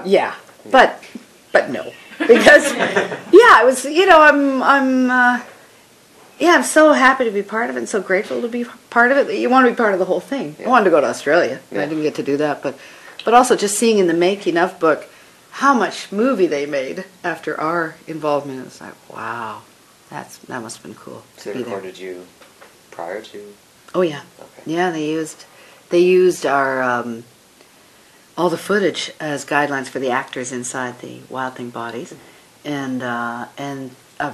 Yeah, but no, because yeah, it was, you know, I'm so happy to be part of it and so grateful to be part of it. You want to be part of the whole thing. I wanted to go to Australia, and I didn't get to do that, but also just seeing in the making of book how much movie they made after our involvement. It's like, wow, that must have been cool. So they recorded you prior to? Oh yeah, okay. Yeah. They used our all the footage as guidelines for the actors inside the Wild Thing bodies, and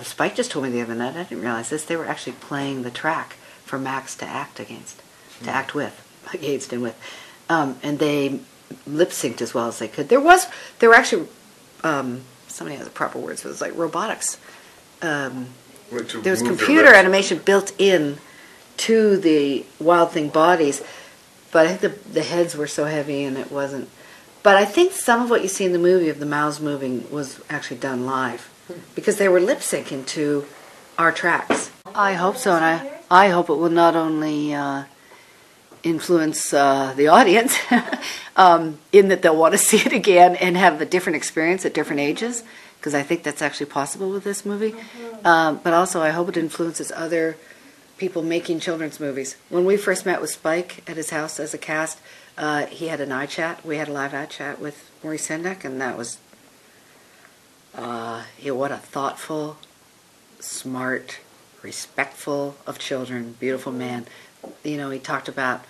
Spike just told me the other night. I didn't realize this. They were actually playing the track for Max to act against, against and with, and they lip synced as well as they could. There were actually somebody has the proper words. It was like robotics. There was computer animation built in to the Wild Thing bodies, but I think the heads were so heavy and it wasn't. But I think some of what you see in the movie of the mouths moving was actually done live, because they were lip syncing to our tracks. I hope so, and I hope it will not only influence the audience in that they'll want to see it again and have a different experience at different ages, because I think that's actually possible with this movie. But also I hope it influences other people making children's movies. When we first met with Spike at his house as a cast, he had an iChat. We had a live iChat with Maurice Sendak, and that was what a thoughtful, smart, respectful of children, beautiful man. You know, he talked about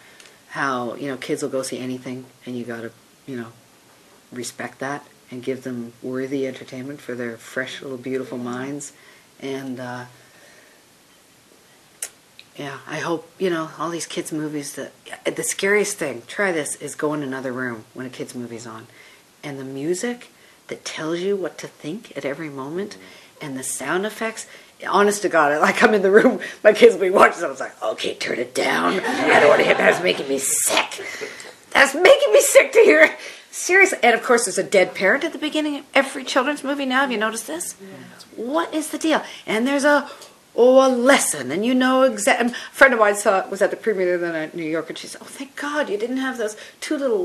how, you know, kids will go see anything, and you got to, you know, respect that and give them worthy entertainment for their fresh little beautiful minds. And yeah, I hope, you know, all these kids' movies, the scariest thing, try this, is go in another room when a kid's movie's on. And the music that tells you what to think at every moment, and the sound effects, honest to God, like I'm in the room, my kids will be watching, so I was like, okay, turn it down. I don't want to hear that. That's making me sick. That's making me sick to hear it. Seriously. And of course, there's a dead parent at the beginning of every children's movie now. Have you noticed this? What is the deal? And there's a lesson, and you know exactly. A friend of mine was at the premiere the other night in New York, and she said, "Oh, thank God you didn't have those two little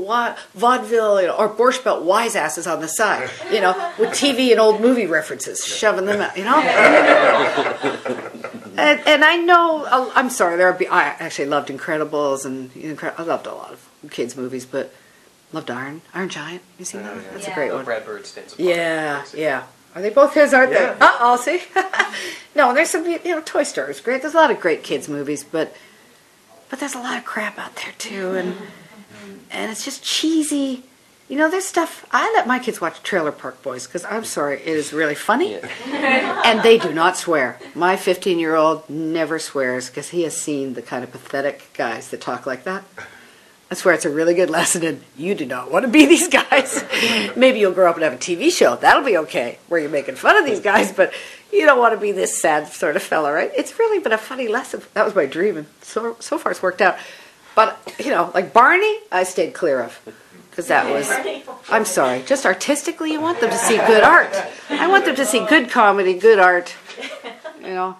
vaudeville, you know, or Borscht Belt wise asses on the side, you know, with TV and old movie references, shoving them out, you know." and I know, I'm sorry, I actually loved Incredibles, and I loved a lot of kids' movies, but loved Iron Giant. You seen that? That's a great one. Brad Bird stands apart. Yeah. Are they both his, aren't they? I'll see. No, there's some, you know, Toy Story is great. There's a lot of great kids' movies, but there's a lot of crap out there, too, and it's just cheesy. You know, there's stuff. I let my kids watch Trailer Park Boys, because I'm sorry, it is really funny, and they do not swear. My 15-year-old never swears, because he has seen the kind of pathetic guys that talk like that. I swear it's a really good lesson, and you do not want to be these guys. Maybe you'll grow up and have a TV show. That'll be okay, where you're making fun of these guys, but you don't want to be this sad sort of fella, right? It's really been a funny lesson. That was my dream, and so far it's worked out. But, you know, like Barney, I stayed clear of, because that was, I'm sorry, just artistically you want them to see good art. I want them to see good comedy, good art, you know.